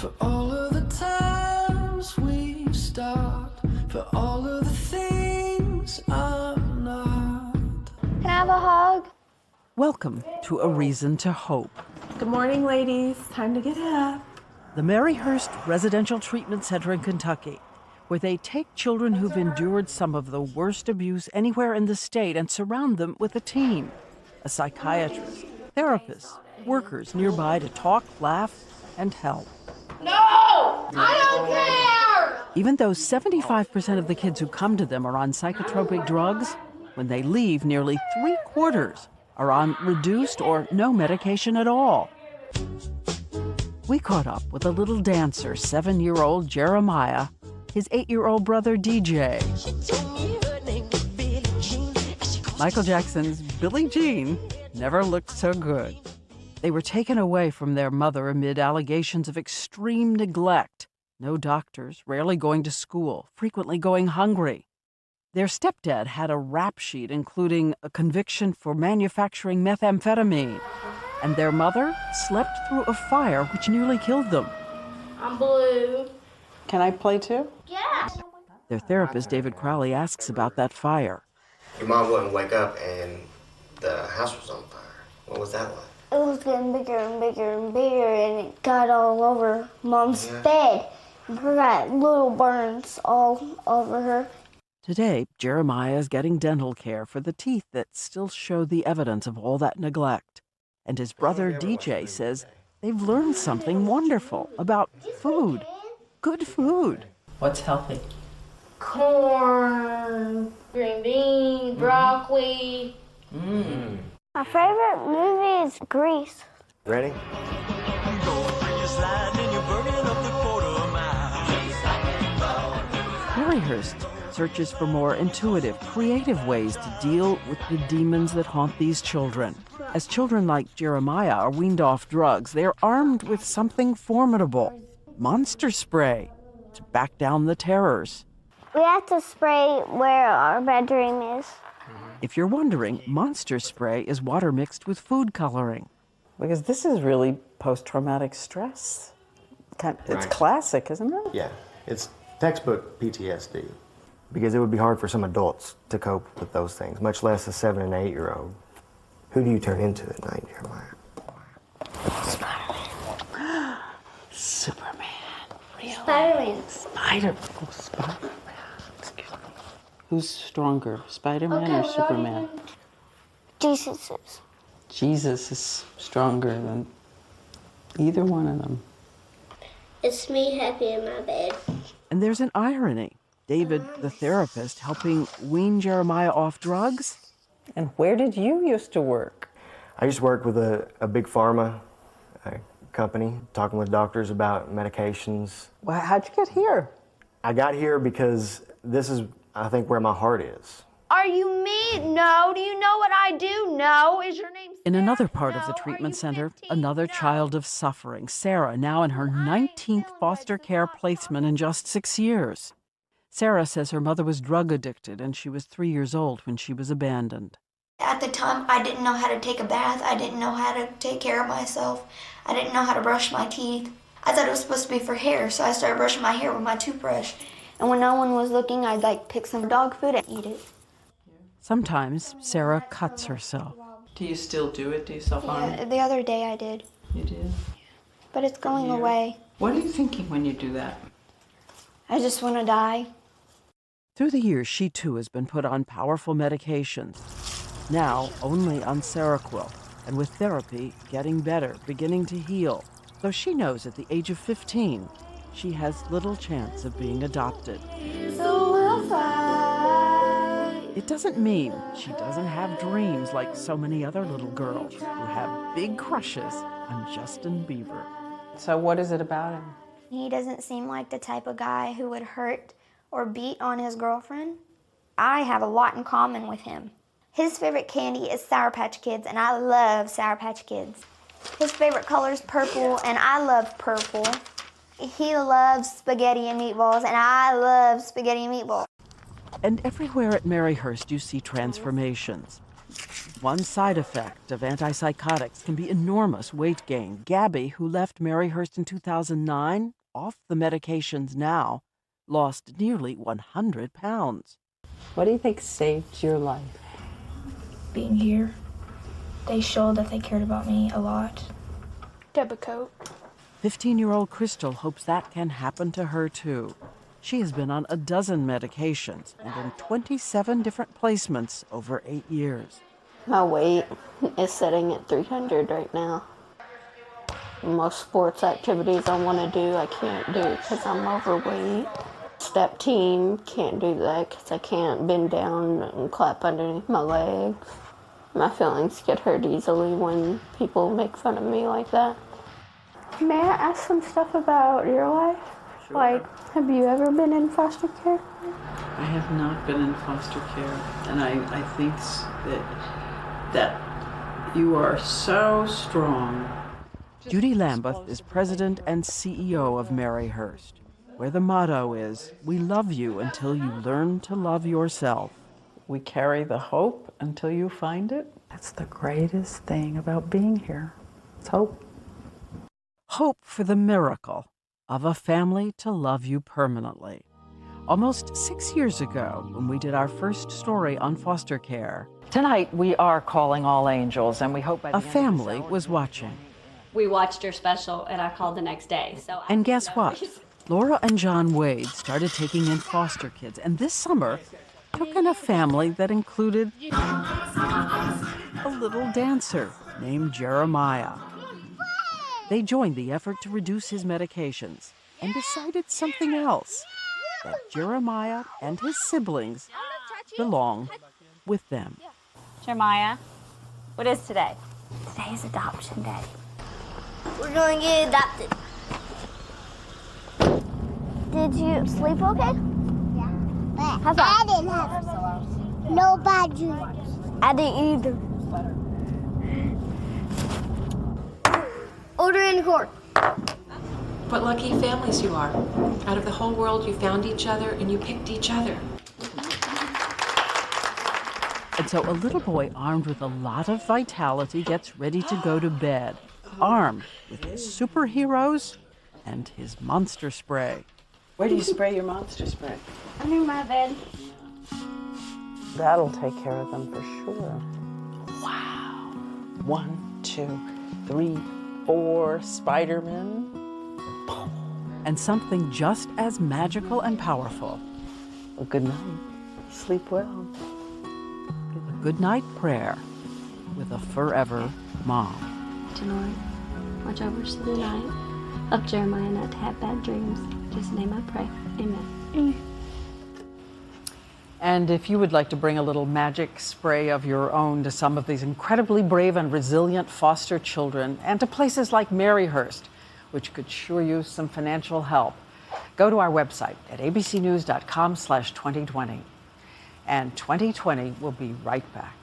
For all of the times we've stopped, for all of the things I'm not. Can I have a hug? Welcome to A Reason to Hope. Good morning, ladies. Time to get up. The Maryhurst Residential Treatment Center in Kentucky, where they take children who've endured some of the worst abuse anywhere in the state and surround them with a team, a psychiatrist, therapists, workers nearby to talk, laugh, and help. No! I don't care! Even though 75% of the kids who come to them are on psychotropic drugs, when they leave, nearly 3/4 are on reduced or no medication at all. We caught up with a little dancer, 7-year-old Jeremiah, his 8-year-old brother DJ. Michael Jackson's Billie Jean never looked so good. They were taken away from their mother amid allegations of extreme neglect. No doctors, rarely going to school, frequently going hungry. Their stepdad had a rap sheet including a conviction for manufacturing methamphetamine. And their mother slept through a fire which nearly killed them. I'm blue. Can I play too? Yeah. Their therapist, David Crowley, asks about that fire. Your mom wouldn't wake up and the house was on fire. What was that like? It was getting bigger and bigger and bigger, and it got all over Mom's bed. And her got little burns all over her. Today, Jeremiah is getting dental care for the teeth that still show the evidence of all that neglect. And his brother DJ says they've learned something wonderful about food. Good food. What's healthy? Corn, green beans, broccoli. My favorite movie is Grease. Ready? Maryhurst searches for more intuitive, creative ways to deal with the demons that haunt these children. As children like Jeremiah are weaned off drugs, they're armed with something formidable, monster spray, to back down the terrors. We have to spray where our bedroom is. If you're wondering, monster spray is water mixed with food coloring. Because this is really post-traumatic stress. It's Right. classic, isn't it? Yeah, it's textbook PTSD. Because it would be hard for some adults to cope with those things, much less a 7- and 8-year-old. Who do you turn into at night, Jeremiah? Superman. Spider-Man. Spider-Man. Excuse me. Who's stronger, Spider-Man or Superman? Jesus is. Jesus is stronger than either one of them. It's me happy in my bed. And there's an irony. David, the therapist, helping wean Jeremiah off drugs. And where did you used to work? I used to work with a big pharma company, talking with doctors about medications. Well, how'd you get here? I got here because this is, I think, where my heart is. Are you me? No. Do you know what I do? No. Is your name Sarah? In another part of the No. Are treatment you center, 15? another No. child of suffering, Sarah, now in her 19th foster care placement in just 6 years. Sarah says her mother was drug addicted and she was 3 years old when she was abandoned. At the time, I didn't know how to take a bath. I didn't know how to take care of myself. I didn't know how to brush my teeth. I thought it was supposed to be for hair, so I started brushing my hair with my toothbrush. And when no one was looking, I'd pick some dog food and eat it. Sometimes Sarah cuts herself. Do you still do it? Do you self-harm? The other day I did, You did? but it's going Yeah. away. What are you thinking when you do that? I just want to die. Through the years, she too has been put on powerful medications. Now only on Seroquel, and with therapy getting better, beginning to heal. Though she knows at the age of 15, she has little chance of being adopted. So we'll fight. It doesn't mean she doesn't have dreams like so many other little girls who have big crushes on Justin Bieber. So what is it about him? He doesn't seem like the type of guy who would hurt or beat on his girlfriend. I have a lot in common with him. His favorite candy is Sour Patch Kids, and I love Sour Patch Kids. His favorite color is purple, and I love purple. He loves spaghetti and meatballs, and I love spaghetti and meatballs. And everywhere at Maryhurst, you see transformations. One side effect of antipsychotics can be enormous weight gain. Gabby, who left Maryhurst in 2009, off the medications now, lost nearly 100 pounds. What do you think saved your life? Being here, they showed that they cared about me a lot. Depakote. 15-year-old Crystal hopes that can happen to her too. She has been on a dozen medications and in 27 different placements over 8 years. My weight is sitting at 300 right now. Most sports activities I want to do, I can't do because I'm overweight. Step team, can't do that because I can't bend down and clap underneath my legs. My feelings get hurt easily when people make fun of me like that. May I ask some stuff about your life? Sure. Like, have you ever been in foster care? I have not been in foster care, and I think that you are so strong. Judy Lambeth is president and CEO of Maryhurst, where the motto is, "We love you until you learn to love yourself." We carry the hope until you find it. That's the greatest thing about being here. It's hope. Hope for the miracle of a family to love you permanently. Almost 6 years ago, when we did our first story on foster care, Tonight, we are calling all angels, and we hope by the a end of family this hour- was watching. We watched your special, and I called the next day. So And guess what? Laura and John Wade started taking in foster kids, and this summer took in a family that included a little dancer named Jeremiah. They joined the effort to reduce his medications and decided something else, that Jeremiah and his siblings belong with them. Jeremiah, what is today? Today is adoption day. We're going to get adopted. Did you sleep okay? Yeah. But How's that? I didn't have no bad dreams. I didn't either. Order in court. What lucky families you are. Out of the whole world, you found each other and you picked each other. And so a little boy armed with a lot of vitality gets ready to go to bed, armed with his superheroes and his monster spray. Where do you spray your monster spray? Under my bed. That'll take care of them for sure. Wow. 1, 2, 3, 4 Spider-Men. And something just as magical and powerful. Well, good night. Sleep well. A goodnight prayer with a forever mom. Dear Lord, watch over us through the night. Help Jeremiah not to have bad dreams. In Jesus' name I pray. Amen. And if you would like to bring a little magic spray of your own to some of these incredibly brave and resilient foster children and to places like Maryhurst, which could sure use some financial help, go to our website at abcnews.com/2020. And 2020 will be right back.